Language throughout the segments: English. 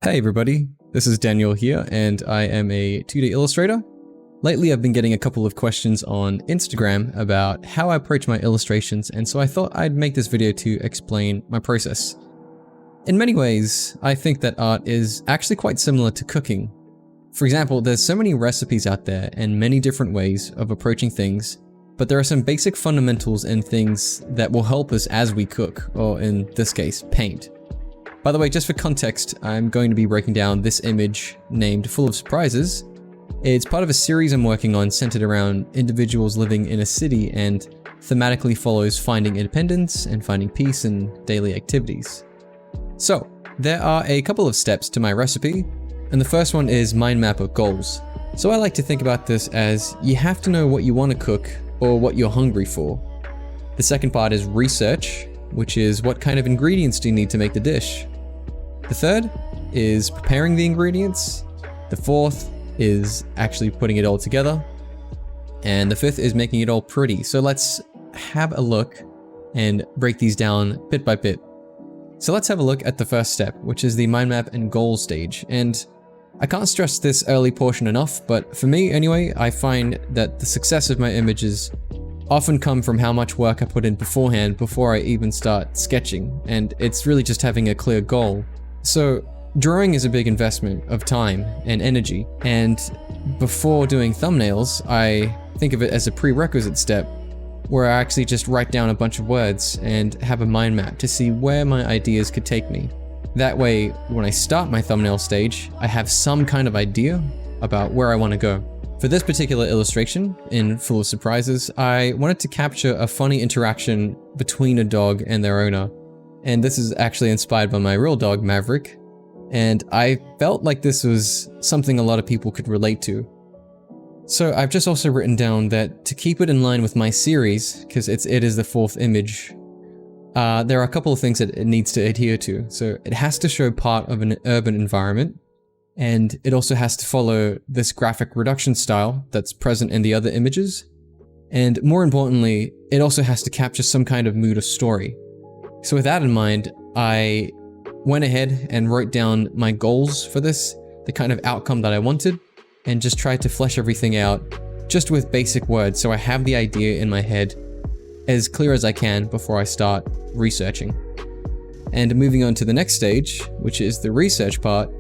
Hey everybody, this is Daniel here, and I am a 2D illustrator. Lately I've been getting a couple of questions on Instagram about how I approach my illustrations, and so I thought I'd make this video to explain my process. In many ways, I think that art is actually quite similar to cooking. For example, there's so many recipes out there and many different ways of approaching things, but there are some basic fundamentals and things that will help us as we cook, or in this case, paint. By the way, just for context, I'm going to be breaking down this image named Full of Surprises. It's part of a series I'm working on centered around individuals living in a city and thematically follows finding independence and finding peace in daily activities. So, there are a couple of steps to my recipe, and the first one is mind map of goals. So I like to think about this as you have to know what you want to cook or what you're hungry for. The second part is research, which is what kind of ingredients do you need to make the dish. The third is preparing the ingredients. The fourth is actually putting it all together. And the fifth is making it all pretty. So let's have a look and break these down bit by bit. So let's have a look at the first step, which is the mind map and goal stage. And I can't stress this early portion enough, but for me anyway, I find that the success of my images often come from how much work I put in beforehand before I even start sketching. And it's really just having a clear goal. So drawing is a big investment of time and energy, and before doing thumbnails, I think of it as a prerequisite step where I actually just write down a bunch of words and have a mind map to see where my ideas could take me. That way, when I start my thumbnail stage, I have some kind of idea about where I want to go. For this particular illustration, in Full of Surprises, I wanted to capture a funny interaction between a dog and their owner. And this is actually inspired by my real dog, Maverick. And I felt like this was something a lot of people could relate to. So I've just also written down that to keep it in line with my series, because it is the fourth image, there are a couple of things that it needs to adhere to. So it has to show part of an urban environment, and it also has to follow this graphic reduction style that's present in the other images. And more importantly, it also has to capture some kind of mood or story. So with that in mind, I went ahead and wrote down my goals for this, the kind of outcome that I wanted, and just tried to flesh everything out just with basic words so I have the idea in my head as clear as I can before I start researching. And moving on to the next stage, which is the research part,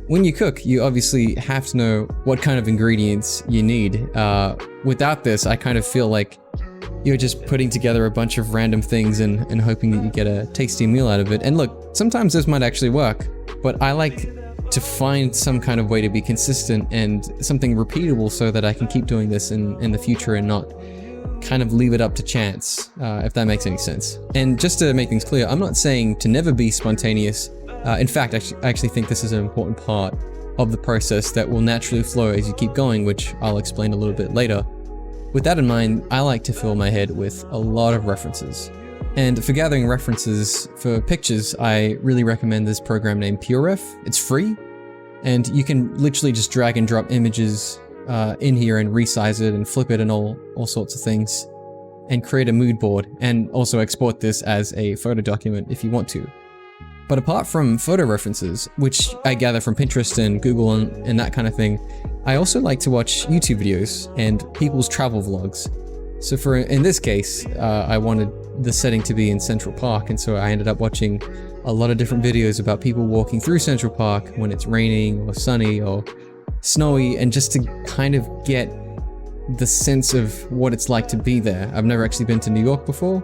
when you cook, you obviously have to know what kind of ingredients you need. Without this, I kind of feel like you're just putting together a bunch of random things and hoping that you get a tasty meal out of it. And look, sometimes this might actually work, but I like to find some kind of way to be consistent and something repeatable so that I can keep doing this in the future and not kind of leave it up to chance, if that makes any sense. And just to make things clear, I'm not saying to never be spontaneous. In fact, I actually think this is an important part of the process that will naturally flow as you keep going, which I'll explain a little bit later. With that in mind, I like to fill my head with a lot of references. And for gathering references for pictures, I really recommend this program named PureRef. It's free, and you can literally just drag and drop images in here and resize it and flip it and all sorts of things, and create a mood board, and also export this as a photo document if you want to. But apart from photo references, which I gather from Pinterest and Google and that kind of thing, I also like to watch YouTube videos and people's travel vlogs. So in this case, I wanted the setting to be in Central Park, and so I ended up watching a lot of different videos about people walking through Central Park when it's raining or sunny or snowy, and just to kind of get the sense of what it's like to be there. I've never actually been to New York before,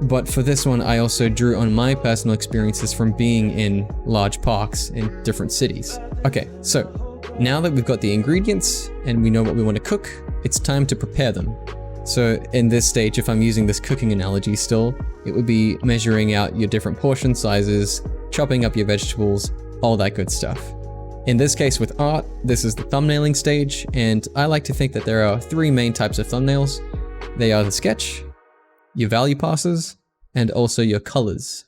but for this one, I also drew on my personal experiences from being in large parks in different cities. Okay, so now that we've got the ingredients and we know what we want to cook, it's time to prepare them. So in this stage, if I'm using this cooking analogy still, it would be measuring out your different portion sizes, chopping up your vegetables, all that good stuff. In this case with art, this is the thumbnailing stage, and I like to think that there are three main types of thumbnails. They are the sketch, your value passes, and also your colors.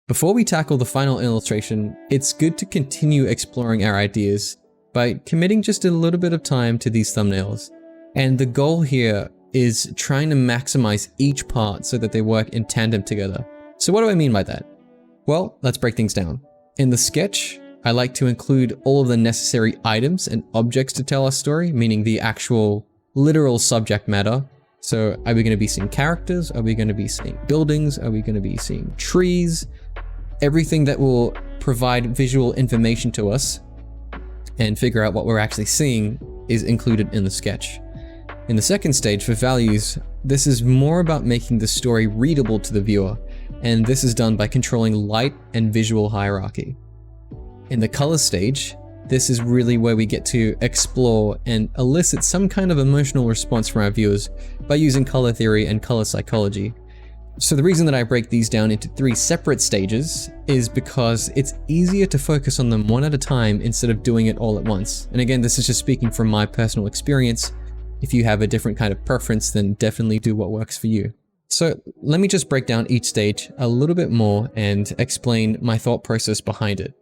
Before we tackle the final illustration, it's good to continue exploring our ideas by committing just a little bit of time to these thumbnails. And the goal here is trying to maximize each part so that they work in tandem together. So what do I mean by that? Well, let's break things down. In the sketch, I like to include all of the necessary items and objects to tell our story, meaning the actual literal subject matter. So are we going to be seeing characters? Are we going to be seeing buildings? Are we going to be seeing trees? Everything that will provide visual information to us and figure out what we're actually seeing is included in the sketch. In the second stage, for values, this is more about making the story readable to the viewer, and this is done by controlling light and visual hierarchy. In the color stage, this is really where we get to explore and elicit some kind of emotional response from our viewers by using color theory and color psychology. So the reason that I break these down into 3 separate stages is because it's easier to focus on them one at a time instead of doing it all at once. And again, this is just speaking from my personal experience. If you have a different kind of preference, then definitely do what works for you. So let me just break down each stage a little bit more and explain my thought process behind it.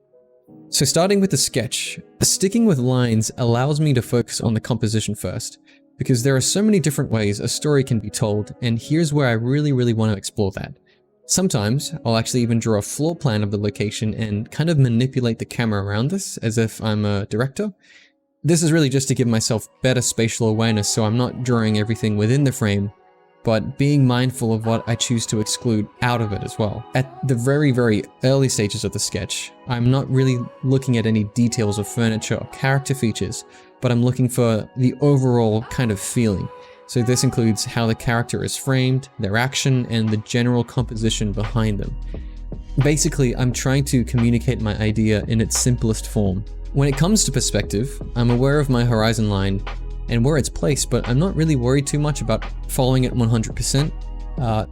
So starting with the sketch, sticking with lines allows me to focus on the composition first, because there are so many different ways a story can be told, and here's where I really want to explore that. Sometimes I'll actually even draw a floor plan of the location and kind of manipulate the camera around this as if I'm a director. This is really just to give myself better spatial awareness, so I'm not drawing everything within the frame, but being mindful of what I choose to exclude out of it as well. At the very early stages of the sketch, I'm not really looking at any details of furniture or character features, but I'm looking for the overall kind of feeling. So this includes how the character is framed, their action, and the general composition behind them. Basically, I'm trying to communicate my idea in its simplest form. When it comes to perspective, I'm aware of my horizon line and where it's placed, but I'm not really worried too much about following it 100%.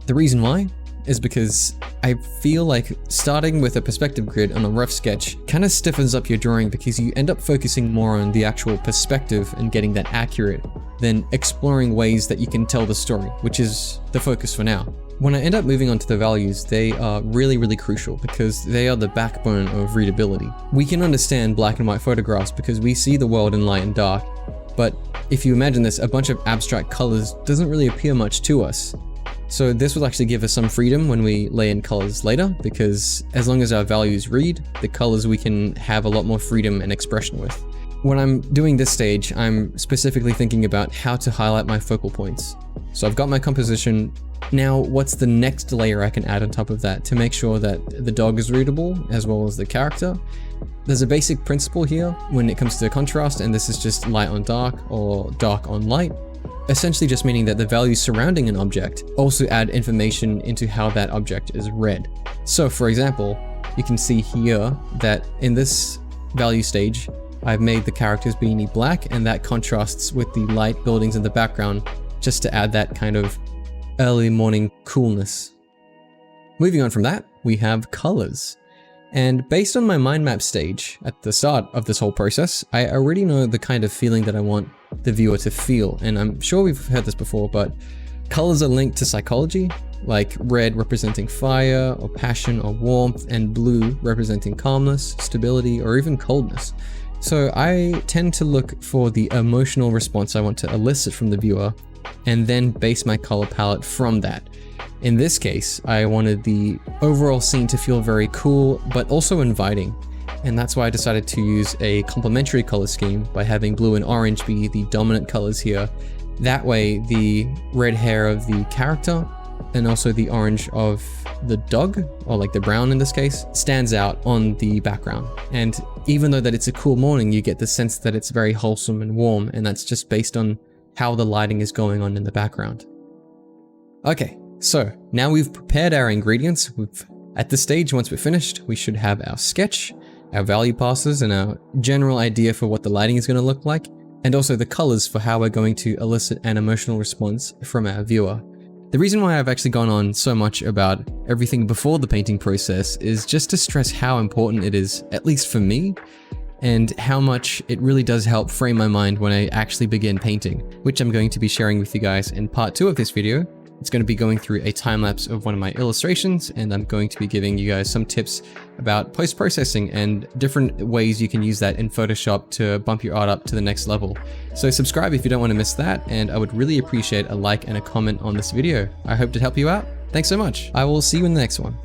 The reason why is because I feel like starting with a perspective grid on a rough sketch kind of stiffens up your drawing, because you end up focusing more on the actual perspective and getting that accurate than exploring ways that you can tell the story, which is the focus for now. When I end up moving on to the values, they are really crucial because they are the backbone of readability. We can understand black and white photographs because we see the world in light and dark, but if you imagine this, a bunch of abstract colors doesn't really appear much to us. So this will actually give us some freedom when we lay in colors later, because as long as our values read, the colors we can have a lot more freedom and expression with. When I'm doing this stage, I'm specifically thinking about how to highlight my focal points. So I've got my composition. Now, what's the next layer I can add on top of that to make sure that the dog is readable as well as the character? There's a basic principle here when it comes to contrast, and this is just light on dark or dark on light. Essentially just meaning that the values surrounding an object also add information into how that object is read. So for example, you can see here that in this value stage, I've made the character's beanie black, and that contrasts with the light buildings in the background just to add that kind of early morning coolness. Moving on from that, we have colors. And based on my mind map stage at the start of this whole process, I already know the kind of feeling that I want the viewer to feel. And I'm sure we've heard this before, but colors are linked to psychology, like red representing fire or passion or warmth, and blue representing calmness, stability, or even coldness. So I tend to look for the emotional response I want to elicit from the viewer, and then base my color palette from that. In this case, I wanted the overall scene to feel very cool, but also inviting. And that's why I decided to use a complementary color scheme by having blue and orange be the dominant colors here. That way, the red hair of the character and also the orange of the dog, or like the brown in this case, stands out on the background. And even though that it's a cool morning, you get the sense that it's very wholesome and warm, and that's just based on how the lighting is going on in the background. Okay, so now we've prepared our ingredients. At this stage, once we're finished, we should have our sketch, our value passes, and our general idea for what the lighting is going to look like, and also the colors for how we're going to elicit an emotional response from our viewer. The reason why I've actually gone on so much about everything before the painting process is just to stress how important it is, at least for me, and how much it really does help frame my mind when I actually begin painting, which I'm going to be sharing with you guys in part 2 of this video. It's going to be going through a time-lapse of one of my illustrations, and I'm going to be giving you guys some tips about post-processing and different ways you can use that in Photoshop to bump your art up to the next level. So subscribe if you don't want to miss that, and I would really appreciate a like and a comment on this video. I hope to help you out. Thanks so much. I will see you in the next one.